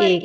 1،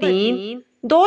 3، 2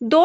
2